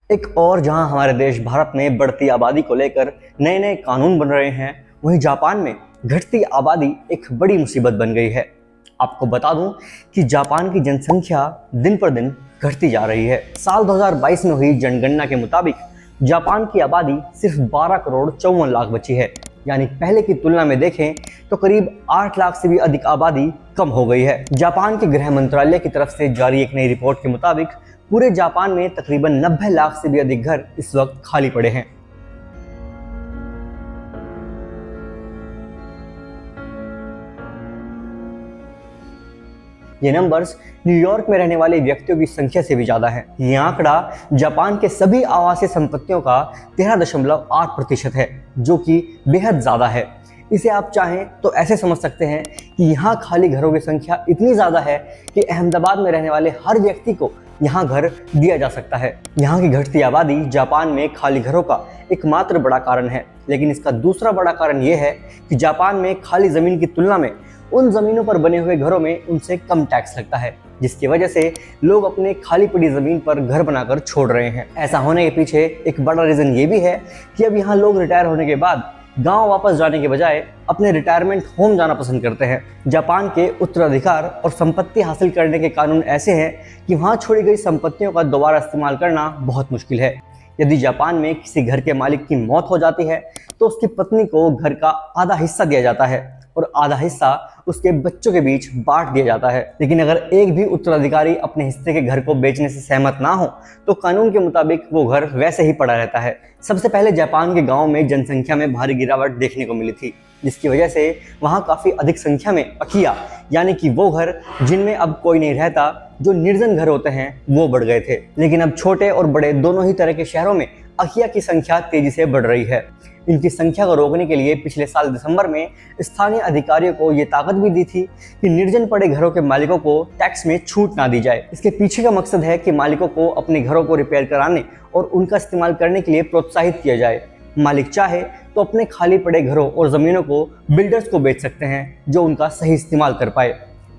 एक और जहां हमारे देश भारत में बढ़ती आबादी को लेकर नए नए कानून बन रहे हैं, वहीं जापान में घटती आबादी एक बड़ी मुसीबत बन गई है। आपको बता दूं कि जापान की जनसंख्या दिन पर दिन घटती जा रही है। साल 2022 में हुई जनगणना के मुताबिक जापान की आबादी सिर्फ 12 करोड़ 54 लाख बची है। यानी पहले की तुलना में देखें तो करीब 8 लाख से भी अधिक आबादी कम हो गई है। जापान के गृह मंत्रालय की तरफ से जारी एक नई रिपोर्ट के मुताबिक पूरे जापान में तकरीबन 90 लाख से भी अधिक घर इस वक्त खाली पड़े हैं। ये नंबर्स न्यूयॉर्क में रहने वाले व्यक्तियों की संख्या से भी ज्यादा है। ये आंकड़ा जापान के सभी आवासीय संपत्तियों का 13.8% है, जो कि बेहद ज्यादा है। इसे आप चाहें तो ऐसे समझ सकते हैं कि यहाँ खाली घरों की संख्या इतनी ज्यादा है कि अहमदाबाद में रहने वाले हर व्यक्ति को यहाँ घर दिया जा सकता है। यहाँ की घटती आबादी जापान में खाली घरों का एकमात्र बड़ा कारण है, लेकिन इसका दूसरा बड़ा कारण यह है कि जापान में खाली जमीन की तुलना में उन जमीनों पर बने हुए घरों में उनसे कम टैक्स लगता है, जिसकी वजह से लोग अपने खाली पड़ी जमीन पर घर बनाकर छोड़ रहे हैं। ऐसा होने के पीछे एक बड़ा रीजन ये भी है कि अब यहाँ लोग रिटायर होने के बाद गांव वापस जाने के बजाय अपने रिटायरमेंट होम जाना पसंद करते हैं। जापान के उत्तराधिकार और संपत्ति हासिल करने के कानून ऐसे हैं कि वहां छोड़ी गई संपत्तियों का दोबारा इस्तेमाल करना बहुत मुश्किल है। यदि जापान में किसी घर के मालिक की मौत हो जाती है तो उसकी पत्नी को घर का आधा हिस्सा दिया जाता है और आधा हिस्सा उसके बच्चों के बीच बांट दिया जाता है। लेकिन अगर एक भी उत्तराधिकारी अपने हिस्से के घर को बेचने से सहमत ना हो तो कानून के मुताबिक वो घर वैसे ही पड़ा रहता है। सबसे पहले जापान के गांव में जनसंख्या में भारी गिरावट देखने को मिली थी, जिसकी वजह से वहां काफी अधिक संख्या में अकिया यानी कि वो घर जिनमें अब कोई नहीं रहता, जो निर्जन घर होते हैं, वो बढ़ गए थे। लेकिन अब छोटे और बड़े दोनों ही तरह के शहरों में अकिया की संख्या तेजी से बढ़ रही है। इनकी संख्या को रोकने के लिए पिछले साल दिसंबर में स्थानीय अधिकारियों को ये ताकत भी दी थी कि निर्जन पड़े घरों के मालिकों को टैक्स में छूट ना दी जाए। इसके पीछे का मकसद है कि मालिकों को अपने घरों को रिपेयर कराने और उनका इस्तेमाल करने के लिए प्रोत्साहित किया जाए। मालिक चाहे तो अपने खाली पड़े घरों और जमीनों को बिल्डर्स को बेच सकते हैं, जो उनका सही इस्तेमाल कर पाए।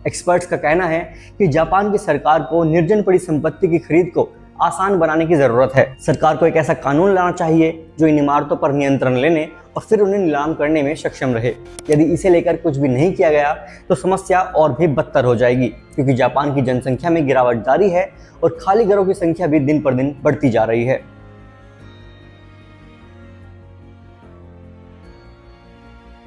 एक्सपर्ट्स का कहना है कि जापान की सरकार को निर्जन पड़ी संपत्ति की खरीद को आसान बनाने की जरूरत है। सरकार को एक ऐसा कानून लाना चाहिए जो इन इमारतों पर नियंत्रण लेने और फिर उन्हें नीलाम करने में सक्षम रहे। यदि इसे लेकर कुछ भी नहीं किया गया तो समस्या और भी बदतर हो जाएगी, क्योंकि जापान की जनसंख्या में गिरावट जारी है और खाली घरों की संख्या भी दिन पर दिन बढ़ती जा रही है।